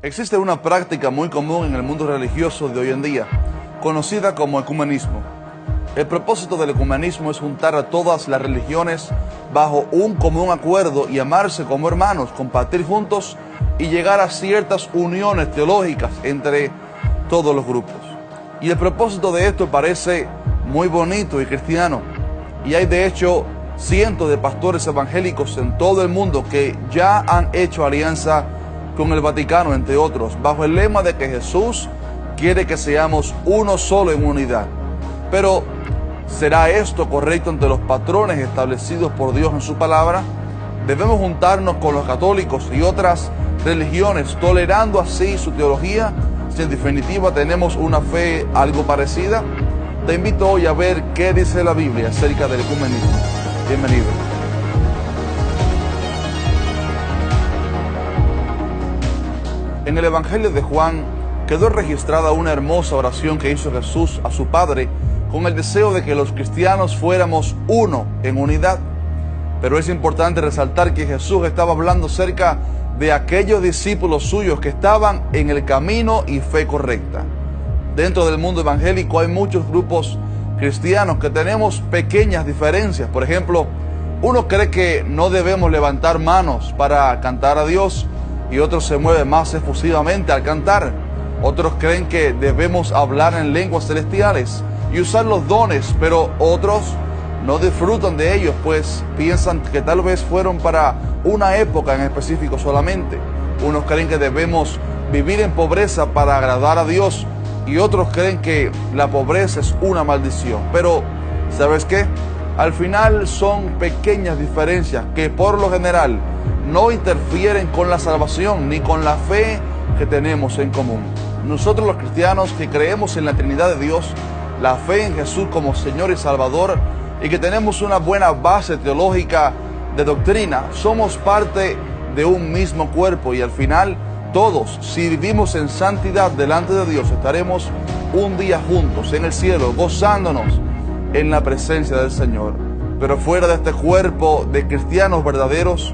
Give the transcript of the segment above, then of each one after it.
Existe una práctica muy común en el mundo religioso de hoy en día, conocida como ecumenismo. El propósito del ecumenismo es juntar a todas las religiones bajo un común acuerdo y amarse como hermanos, compartir juntos y llegar a ciertas uniones teológicas entre todos los grupos. Y el propósito de esto parece muy bonito y cristiano. Y hay de hecho cientos de pastores evangélicos en todo el mundo que ya han hecho alianza con el Vaticano, entre otros, bajo el lema de que Jesús quiere que seamos uno solo en unidad. Pero, ¿será esto correcto ante los patrones establecidos por Dios en su palabra? ¿Debemos juntarnos con los católicos y otras religiones, tolerando así su teología, si en definitiva tenemos una fe algo parecida? Te invito hoy a ver qué dice la Biblia acerca del ecumenismo. Bienvenido. En el Evangelio de Juan quedó registrada una hermosa oración que hizo Jesús a su Padre con el deseo de que los cristianos fuéramos uno en unidad. Pero es importante resaltar que Jesús estaba hablando acerca de aquellos discípulos suyos que estaban en el camino y fe correcta. Dentro del mundo evangélico hay muchos grupos cristianos que tenemos pequeñas diferencias. Por ejemplo, uno cree que no debemos levantar manos para cantar a Dios y otros se mueven más efusivamente al cantar. Otros creen que debemos hablar en lenguas celestiales y usar los dones, pero otros no disfrutan de ellos, pues piensan que tal vez fueron para una época en específico solamente. Unos creen que debemos vivir en pobreza para agradar a Dios y otros creen que la pobreza es una maldición. Pero, ¿sabes qué? Al final son pequeñas diferencias que por lo general no interfieren con la salvación ni con la fe que tenemos en común. Nosotros los cristianos que creemos en la Trinidad de Dios, la fe en Jesús como Señor y Salvador y que tenemos una buena base teológica de doctrina, somos parte de un mismo cuerpo y al final todos, si vivimos en santidad delante de Dios, estaremos un día juntos en el cielo gozándonos en la presencia del Señor. Pero fuera de este cuerpo de cristianos verdaderos,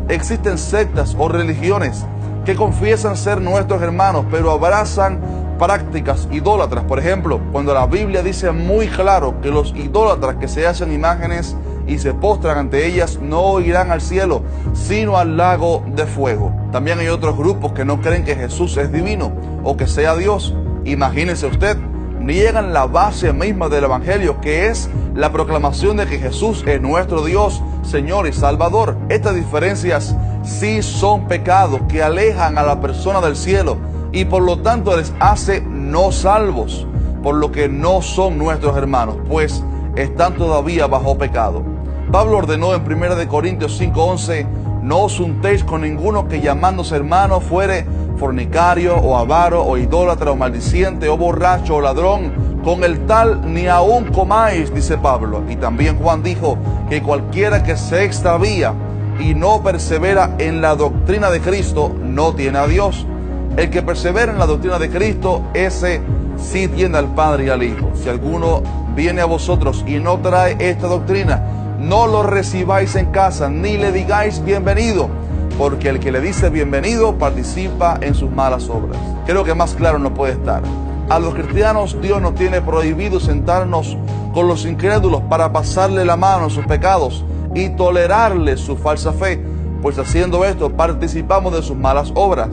existen sectas o religiones que confiesan ser nuestros hermanos, pero abrazan prácticas idólatras. Por ejemplo, cuando la Biblia dice muy claro que los idólatras que se hacen imágenes y se postran ante ellas no irán al cielo, sino al lago de fuego. También hay otros grupos que no creen que Jesús es divino o que sea Dios. Imagínese usted, niegan la base misma del Evangelio, que es la proclamación de que Jesús es nuestro Dios, Señor y Salvador. Estas diferencias sí son pecados que alejan a la persona del cielo y por lo tanto les hace no salvos, por lo que no son nuestros hermanos, pues están todavía bajo pecado. Pablo ordenó en 1 Corintios 5:11, no os juntéis con ninguno que llamándose hermano fuere fornicario o avaro o idólatra o maldiciente o borracho o ladrón, con el tal ni aun comáis, dice Pablo. Y también Juan dijo que cualquiera que se extravía y no persevera en la doctrina de Cristo no tiene a Dios. El que persevera en la doctrina de Cristo, ese sí tiene al Padre y al Hijo. Si alguno viene a vosotros y no trae esta doctrina, no lo recibáis en casa, ni le digáis bienvenido, porque el que le dice bienvenido participa en sus malas obras. Creo que más claro no puede estar. A los cristianos Dios nos tiene prohibido sentarnos con los incrédulos para pasarle la mano en sus pecados y tolerarle su falsa fe, pues haciendo esto participamos de sus malas obras.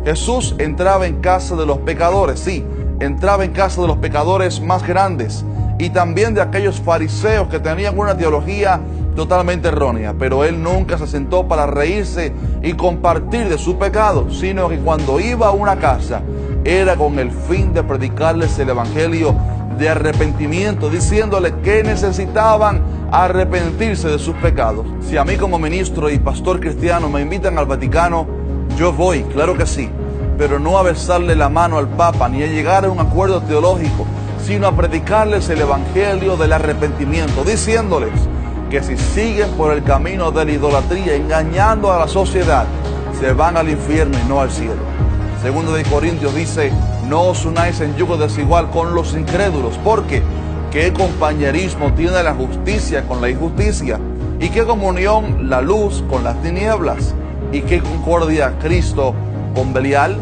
Jesús entraba en casa de los pecadores, sí, entraba en casa de los pecadores más grandes y también de aquellos fariseos que tenían una teología totalmente errónea, pero él nunca se sentó para reírse y compartir de su pecado, sino que cuando iba a una casa era con el fin de predicarles el evangelio de arrepentimiento, diciéndole que necesitaban arrepentirse de sus pecados. Si a mí como ministro y pastor cristiano me invitan al Vaticano, yo voy, claro que sí, pero no a besarle la mano al Papa ni a llegar a un acuerdo teológico, sino a predicarles el evangelio del arrepentimiento, diciéndoles que si siguen por el camino de la idolatría, engañando a la sociedad, se van al infierno y no al cielo. Segundo de Corintios dice, no os unáis en yugo desigual con los incrédulos, porque ¿qué compañerismo tiene la justicia con la injusticia? ¿Y qué comunión la luz con las tinieblas? ¿Y qué concordia Cristo con Belial?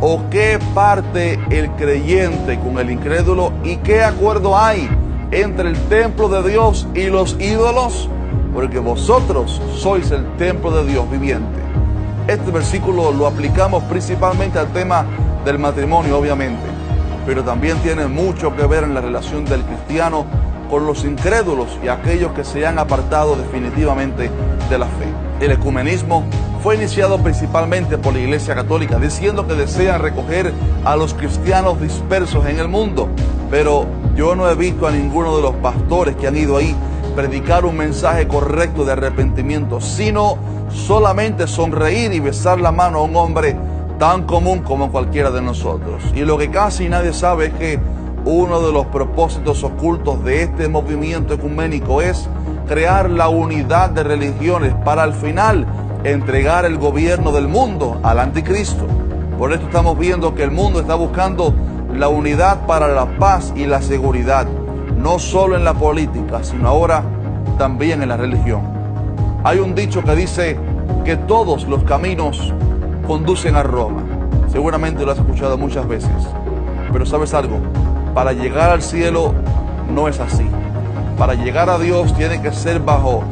¿O qué parte el creyente con el incrédulo y qué acuerdo hay entre el templo de Dios y los ídolos? Porque vosotros sois el templo de Dios viviente. Este versículo lo aplicamos principalmente al tema del matrimonio, obviamente, pero también tiene mucho que ver en la relación del cristiano con los incrédulos y aquellos que se han apartado definitivamente de la fe. El ecumenismo fue iniciado principalmente por la Iglesia Católica, diciendo que desean recoger a los cristianos dispersos en el mundo, pero yo no he visto a ninguno de los pastores que han ido ahí predicar un mensaje correcto de arrepentimiento, sino solamente sonreír y besar la mano a un hombre tan común como cualquiera de nosotros. Y lo que casi nadie sabe es que uno de los propósitos ocultos de este movimiento ecuménico es crear la unidad de religiones para al final entregar el gobierno del mundo al anticristo. Por esto estamos viendo que el mundo está buscando la unidad para la paz y la seguridad, no solo en la política, sino ahora también en la religión. Hay un dicho que dice que todos los caminos conducen a Roma. Seguramente lo has escuchado muchas veces, pero ¿sabes algo? Para llegar al cielo no es así. Para llegar a Dios tiene que ser bajo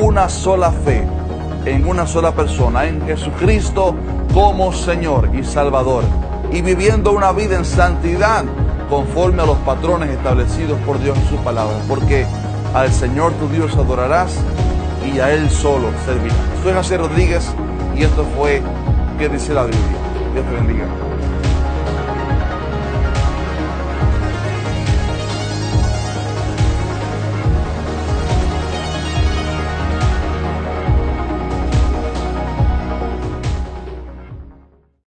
una sola fe, en una sola persona, en Jesucristo como Señor y Salvador, y viviendo una vida en santidad conforme a los patrones establecidos por Dios en sus palabras, porque al Señor tu Dios adorarás y a Él solo servirás. Soy José Rodríguez y esto fue ¿Qué dice la Biblia? Dios te bendiga.